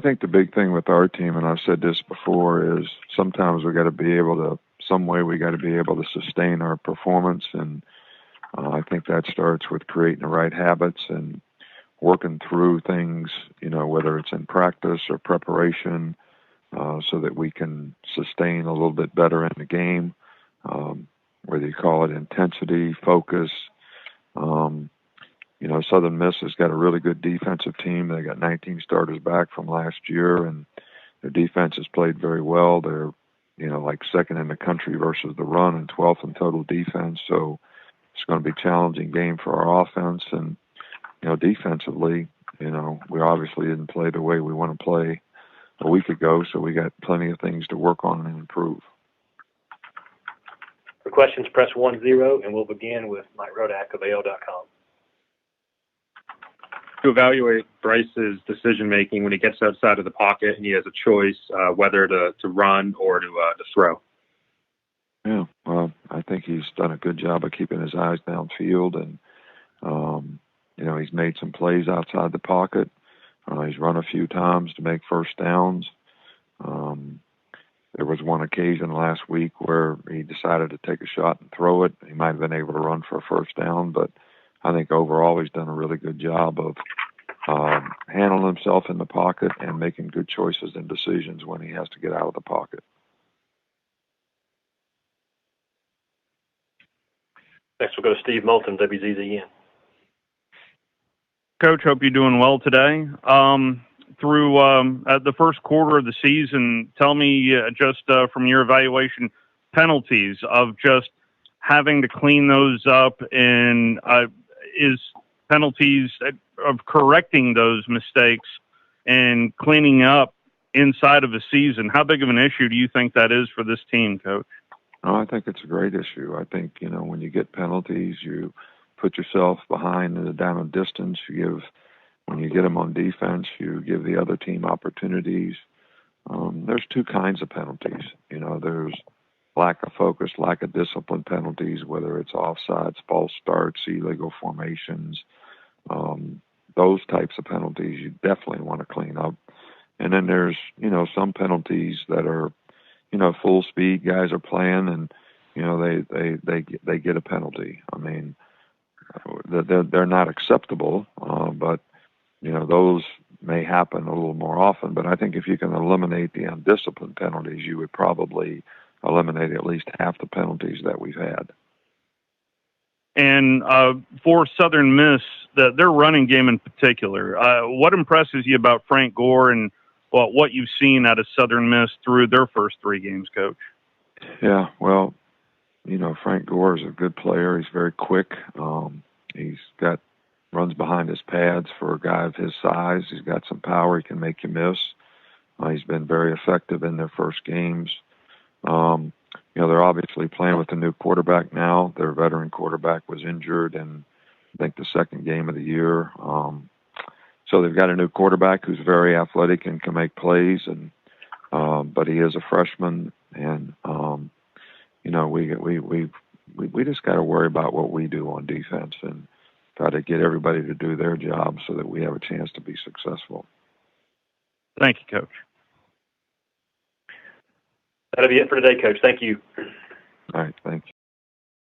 I think the big thing with our team, and I've said this before, is sometimes we got to be able to, some way we got to be able to sustain our performance. And I think that starts with creating the right habits and working through things, whether it's in practice or preparation, so that we can sustain a little bit better in the game, whether you call it intensity, focus. Southern Miss has got a really good defensive team. They got 19 starters back from last year, and their defense has played very well. They're, like second in the country versus the run and 12th in total defense. So it's going to be a challenging game for our offense. And, defensively, we obviously didn't play the way we want to play a week ago, so we got plenty of things to work on and improve. For questions, press 10, and we'll begin with Mike Rodak of AL.com. To evaluate Bryce's decision-making when he gets outside of the pocket and he has a choice whether to run or to throw. Yeah, well, I think he's done a good job of keeping his eyes downfield, and, he's made some plays outside the pocket. He's run a few times to make first downs. There was one occasion last week where he decided to take a shot and throw it. He might have been able to run for a first down, but I think overall he's done a really good job of handling himself in the pocket and making good choices and decisions when he has to get out of the pocket. Next we'll go to Steve Moulton, WZZN. Coach, hope you're doing well today. Through the first quarter of the season, tell me just from your evaluation, penalties of just having to clean those up, and is penalties of correcting those mistakes and cleaning up inside of a season. How big of an issue do you think that is for this team, Coach? Oh, I think it's a great issue. I think, when you get penalties, you put yourself behind in the down and distance. When you get them on defense, you give the other team opportunities. There's two kinds of penalties. There's lack of focus, lack of discipline penalties, whether it's offsides, false starts, illegal formations. Those types of penalties you definitely want to clean up. And then there's, some penalties that are, full speed, guys are playing and, they get a penalty. I mean, they're not acceptable, but, those may happen a little more often. But I think if you can eliminate the undisciplined penalties, you would probably eliminate at least half the penalties that we've had. And for Southern Miss, their running game in particular, what impresses you about Frank Gore and what you've seen out of Southern Miss through their first three games, Coach? Yeah, well, Frank Gore is a good player. He's very quick. He's runs behind his pads for a guy of his size. He's got some power. He can make you miss. He's been very effective in their first games. They're obviously playing with a new quarterback now. Their veteran quarterback was injured in, I think, the second game of the year. So they've got a new quarterback who's very athletic and can make plays, and but he is a freshman, and we just got to worry about what we do on defense and try to get everybody to do their job so that we have a chance to be successful. Thank you, Coach. That'll be it for today, Coach. Thank you. All right, thank you.